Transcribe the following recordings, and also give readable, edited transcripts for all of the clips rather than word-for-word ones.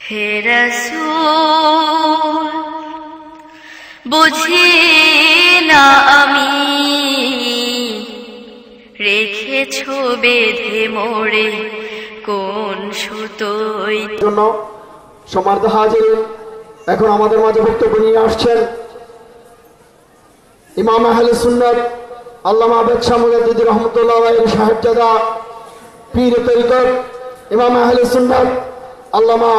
হে রাসূল বুঝি না আমি রেখেছো বেঁধে মোরে কোন সুতোয়। জন্য সম্মানিত হাজিরিন, এখন আমাদের মাঝে বক্তব্য নিয়ে আসছেন ইমাম আহলে সুন্নাত আল্লামা আবেদ শাহ মুজাদ্দিদ রহমতুল্লাহ আলাইহি সাহেবজাদা পীর তরিকত ইমাম আহলে সুন্নাত আল্লামা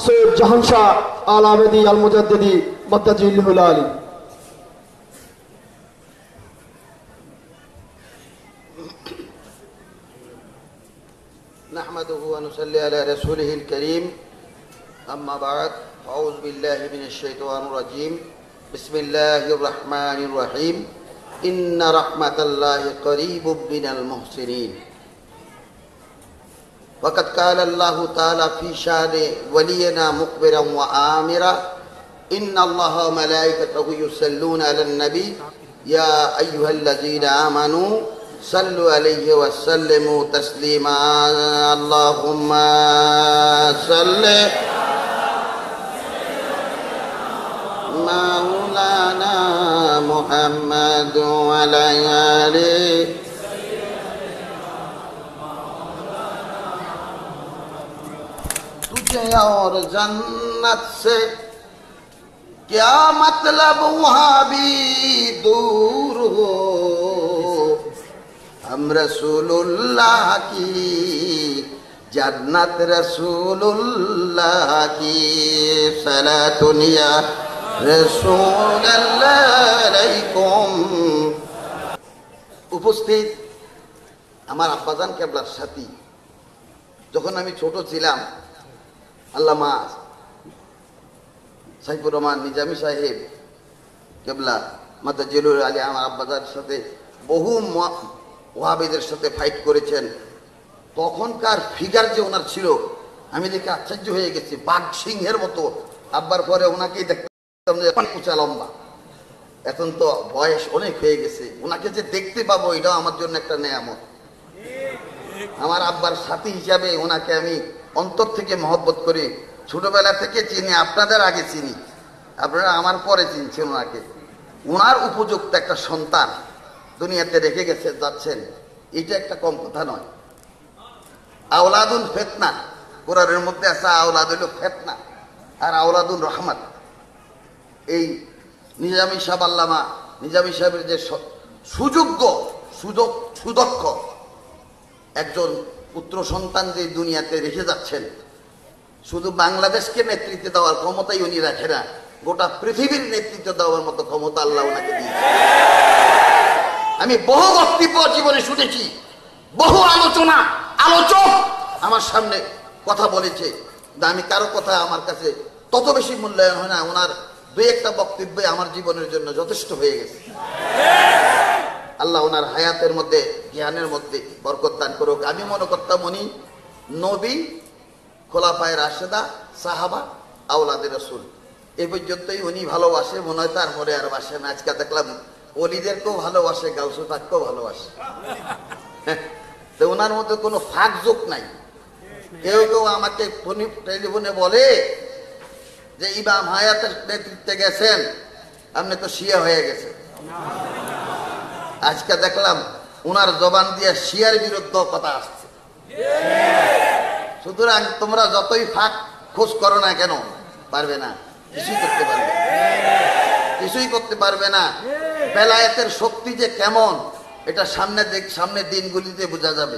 সৈয়দ জাহান শাহ আল আবেদি আল মুজাদ্দিদি মাদ্দাজিল্লাহুল আলী। نحمده ونصلي على رسوله الكريم أما بعد أعوذ بالله من الشيطان الرجيم بسم الله الرحمن الرحيم إن رحمة الله قريب من المحسنين وقد قال الله تعالى في شأن ولينا مخبرا وآمرا إن الله وملائكته يصلون على النبي يا أيها الذين آمنوا صلوا عليه وسلموا تسليما اللهم صل مولانا محمد وعلى آله तुझे और जन्नत से क्या मतलब वहाँ भी दूर हो हम रसूलुल्लाह की जन्नत रसूलुल्लाह की सलातुन या रसूलुल्लाह अलैकुम। উপস্থিত আমার আব্বাজান কেবলার সাথী, যখন আমি ছোট ছিলাম আল্লামা সাইফুর রহমান নিজামী সাহেব কেবলা মাদ্দাজিল্লাহুল আলী আমার আব্বাজার সাথে বহু ওয়াহাবিদের সাথে ফাইট করেছেন। তখনকার ফিগার যে ওনার ছিল আমি দেখে আশ্চর্য হয়ে গেছি, বাঘ সিংহের মতো। আব্বার পরে ওনাকেই দেখতাম যে উঁচা লম্বা। এখন তো বয়স অনেক হয়ে গেছে, ওনাকে যে দেখতে পাবো এটাও আমার জন্য একটা নেয়ামত। আমার আব্বার সাথী হিসাবে ওনাকে আমি অন্তর থেকে মহব্বত করি, ছোটবেলা থেকে চিনি, আপনাদের আগে চিনি, আপনারা আমার পরে চিনছেন ওনাকে। ওনার উপযুক্ত একটা সন্তান দুনিয়াতে রেখে গেছে যাচ্ছেন, এটা একটা কম কথা নয়। আওলাদুল ফিতনা, কোরআনের মধ্যে আছে আওলাদুল ফিতনা আর আওলাদুল রহমত। এই নিজামী সাহেব আল্লামা নিজামী সাহেবের যে সুদক্ষ একজন পুত্র সন্তান যে দুনিয়াতে রেখে যাচ্ছেন, শুধু বাংলাদেশকে নেতৃত্ব দেওয়ার ক্ষমতাই উনি রাখে না, গোটা পৃথিবীর নেতৃত্ব দেওয়ার মতো ক্ষমতা আল্লাহ ওনাকে দিয়েছে। আমি বহু বক্তব্য জীবনে শুনেছি, বহু আলোচক আমার সামনে কথা বলেছে, আমি কারো কথা আমার কাছে তত বেশি মূল্যায়ন হয় না, ওনার দুই একটা বক্তব্যে আমার জীবনের জন্য যথেষ্ট হয়ে গেছে। আল্লাহ ওনার হায়াতের মধ্যে জ্ঞানের মধ্যে বরকত দান করুক। আমি মনে করতাম উনি নবী, খোলাফায়ে রাশেদা, সাহাবা, আওলাদে রাসূল এই পর্যন্তই উনি ভালোবাসে, মনে হয় তারপরে আর বাসে না। আজকে দেখলাম ওলিদেরকেও ভালোবাসে, গাউসে পাককেও ভালোবাসে। তো ওনার মধ্যে কোনো ফাঁক যোগ নাই। কেউ কেউ আমাকে টেলিফোনে বলে যে ইমাম হায়াতের নেতৃত্বে গেছেন, আপনি তো শিয়া হয়ে গেছে। আজকে দেখলাম ওনার জবান দিয়ে শিয়ার বিরুদ্ধে কথা আসছে। সুতরাং তোমরা যতই ফাঁক খোঁজ করো না কেন, পারবে না, কিছুই করতে পারবে, কিছুই করতে পারবে না। বেলায়েতের শক্তি যে কেমন এটা সামনে দিনগুলিতে বোঝা যাবে।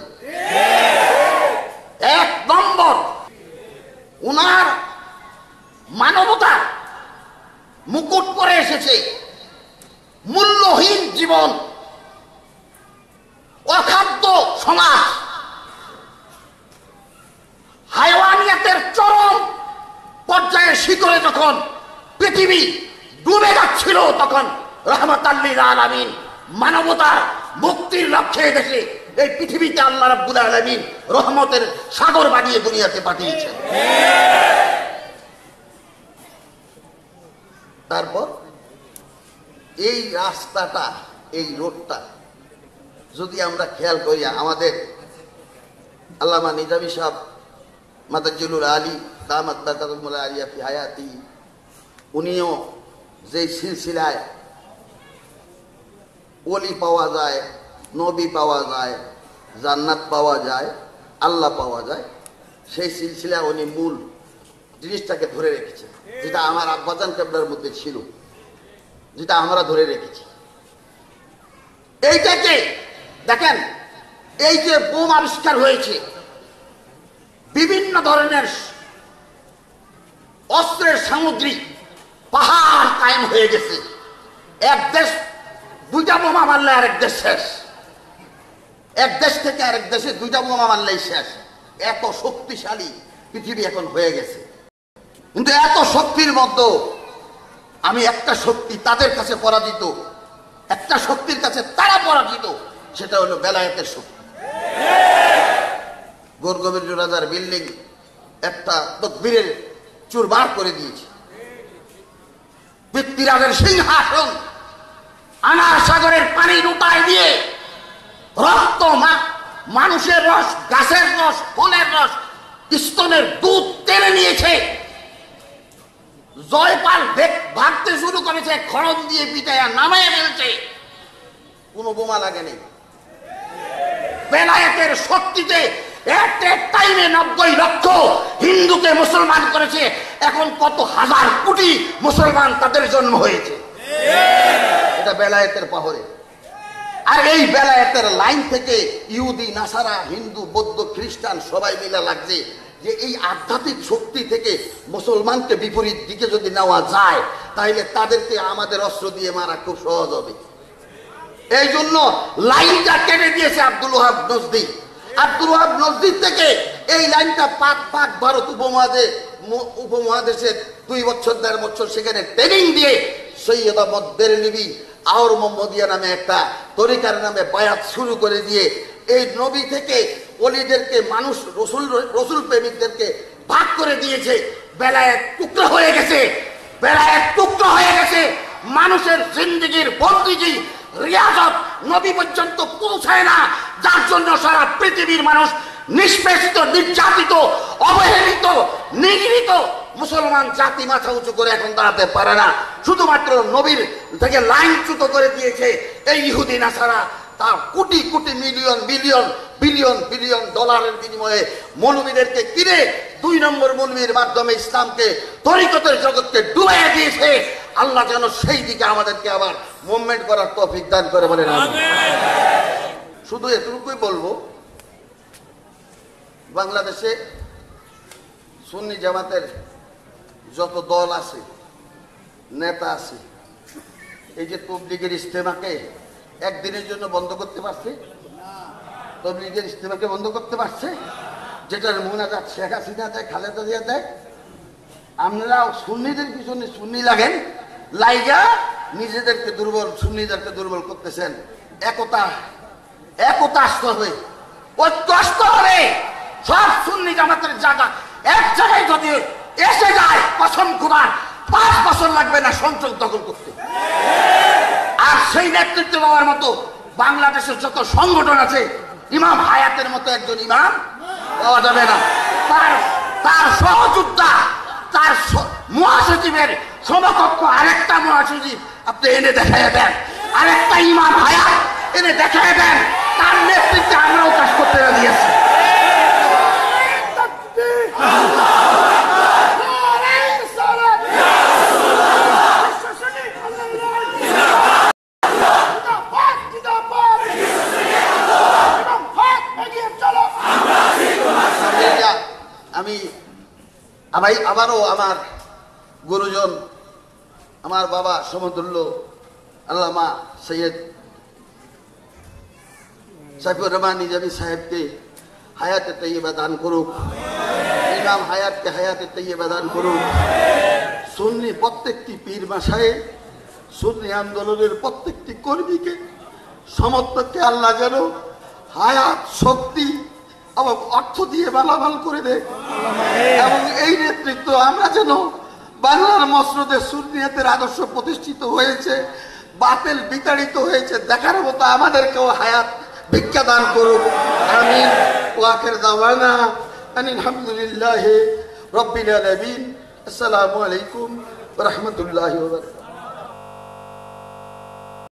এক নম্বর উনার মানবতা মুকুট পরে এসেছে, মূল্যহীন জীবন, অখাদ্য সমাজ, হায়ওয়ানিয়াতের চরম পর্যায়ে শিখরে যখন পৃথিবী ডুবে যাচ্ছিল, তখন রাহমাতাল লিল আলামিন মানবতার মুক্তির লক্ষ্যে দেশে এই পৃথিবীতে আল্লাহ রাব্বুল আলামিন রহমতের সাগর বানিয়ে দুনিয়াতে পাঠিয়েছেন। তারপর এই রাস্তাটা, এই রোডটা যদি আমরা খেয়াল করি, আমাদের আল্লামা নিজামী সাহেব মাদ্দাজিল্লাহুল আলী দামাত বারকাতুল আলিয়া ফি হায়াতি, উনিও যেই সিলসিলায় ওলি পাওয়া যায়, নবী পাওয়া যায়, জান্নাত পাওয়া যায়, আল্লাহ পাওয়া যায়, সেই সিলসিলায় উনি মূল জিনিসটাকে ধরে রেখেছে, যেটা আমার আব্বাজান কেবলার মধ্যে ছিল, যেটা আমরা ধরে রেখেছি। এইটাকে দেখেন, এই যে বোম আবিষ্কার হয়েছে, বিভিন্ন ধরনের অস্ত্রের সামগ্রী, পাহাড় কায়েম হয়ে গেছে। এক দেশ দুইটা বোমা মারলে আরেক দেশ শেষ, এক দেশ থেকে আরেক দেশে দুইটা বোমা মারলেই শেষ। এত শক্তিশালী পৃথিবী এখন হয়ে গেছে। কিন্তু এত শক্তির মধ্যে আমি একটা শক্তি তাদের কাছে পরাজিত, একটা শক্তির কাছে তারা পরাজিত, সেটা হলো বেলায়েতের শক্তি। গোরগোবিন্দ রাজার বিল্ডিং একটা তকবীরের চুরমার করে দিয়েছে। পৃথ্বীরাজের সিংহাসন আনার সাগরের পানি লুটায় দিয়ে রক্ত, মানুষের রস, গাছের রস, ফলের রস, স্তনের দুধ টেনে নিয়েছে। জয়পাল ভাগতে শুরু করেছে, খড়ম দিয়ে পিটাইয়া নামায় ফেলছে, কোনো বোমা লাগেনি। বেলায়েতের শক্তিতে একটা টাইমে 90 লক্ষ হিন্দুকে মুসলমান করেছে। এখন কত হাজার কোটি মুসলমান তাদের জন্ম হয়েছে, এটা বেলায়েতের পাহরে। আর এই বেলায়েতের লাইন থেকে ইহুদি, নাসারা, হিন্দু, বৌদ্ধ, খ্রিস্টান সবাই মিলে লাগছে যে এই আধ্যাত্মিক শক্তি থেকে মুসলমানকে বিপরীত দিকে যদি নেওয়া যায়, তাহলে তাদেরকে আমাদের অস্ত্র দিয়ে মারা খুব সহজ হবে। এই জন্য লাইনটা কেটে দিয়েছে আব্দুল ওয়াহাব নজদি। আব্দুল ওয়াহাব নজদি থেকে এই লাইনটা পাক ভারত উপমহাদেশে 2 বছর 1.5 বছর সেখানে ট্রেনিং দিয়ে সৈয়দ আহমদ বেরেলভী আওর মোহাম্মদিয়া নামে একটা তরিকার নামে বায়াত শুরু করে দিয়ে এই নবী থেকে ওলিদেরকে, মানুষ রসুল প্রেমিকদেরকে ভাগ করে দিয়েছে। বেলায়েত টুকরা হয়ে গেছে, বেলায়েত টুকরা হয়ে গেছে। মানুষের জিন্দেগির বন্দিগি, রিয়াজত নবী পর্যন্ত পৌঁছায় না, যার জন্য সারা পৃথিবীর মানুষ নিষ্পেষিত, নির্যাতিত, অবহেলিত, নিগৃহীত। মুসলমান জাতি মাথা উঁচু করে এখন দাঁড়াতে পারে না, শুধুমাত্র নবীর থেকে লাইনচ্যুত করে দিয়েছে এই ইহুদি নাসারা। তার crore crore million billion billion billion ডলারের বিনিময়ে মৌলবীদেরকে কিনে 2 নম্বর মৌলবীর মাধ্যমে ইসলামকে, তরিকতের জগৎকে ডুবাইয়া দিয়েছে। আল্লাহ যেন সেই দিকে আমাদেরকে আবার মুভমেন্ট করার তৌফিক দান করে বলেন আমিন। শুধু এতটুকুই বলবো, বাংলাদেশে সুন্নি জামাতের যত দল আছে, নেতা আছে, এই যে তবলিগের ইজতেমাকে একদিনের জন্য বন্ধ করতে পারছে, তবলিগের ইজতেমাকে বন্ধ করতে পারছে, যেটার মুনাজাত শেখ হাসিনা দেয়, খালেদা জিয়া দেয়। আপনারা সুন্নিদের পিছনে সুন্নি লাগেন, লাইগা নিজেদেরকে দুর্বল, সুন্নিদেরকে দুর্বল করতেছেন। একতা আসতে হবে, ঐক্য আসতে হবে। সব সুন্নি জামাতের জায়গা এক জায়গায় যদি এসে যায়, কসম খোদার 5 বছর লাগবে না সংসদ দখল করতে। আর সেই নেতৃত্ব দেওয়ার মতো বাংলাদেশের যত সংগঠন আছে, ইমাম হায়াতের মতো একজন ইমাম পাওয়া যাবে না। তার সহযোদ্ধা, তার মহাসচিবের সমকক্ষ আরেকটা মহাসচিব আপনি এনে দেখাই দেন, আরেকটা ইমাম হায়াত এনে দেখাই দেন। তার নেতৃত্বে আমরাও কাজ করতে দিয়েছি। আমি আবারও আমার গুরুজন, আমার বাবা সমতুল্য আল্লামা সৈয়দ সাইফুর রহমান নিজামী সাহেবকে হায়াতে তৈয়বা দান করুক, ইমাম হায়াতকে হায়াতে তৈয়বা দান করুক। সুন্নি প্রত্যেকটি পীর মাসায়ে, সুন্নি আন্দোলনের প্রত্যেকটি কর্মীকে, সমর্থককে আল্লাহ যেন হায়াত, শক্তি এবং অর্থ দিয়ে মালামাল করে দেয়। এবং এই নেতৃত্ব আমরা যেন বাংলার মসনদে সুন্নিয়তের আদর্শ প্রতিষ্ঠিত হয়েছে, বাতিল বিতাড়িত হয়েছে দেখার মতো আমাদেরকেও হায়াত ভিক্ষা দান করুক। আমিন। ওয়া আখির দাওয়ানা আলহামদুলিল্লাহ রব্বিল আলামিন। আসসালামু আলাইকুম ওয়া রাহমাতুল্লাহি ওয়া বারাকাতুহু।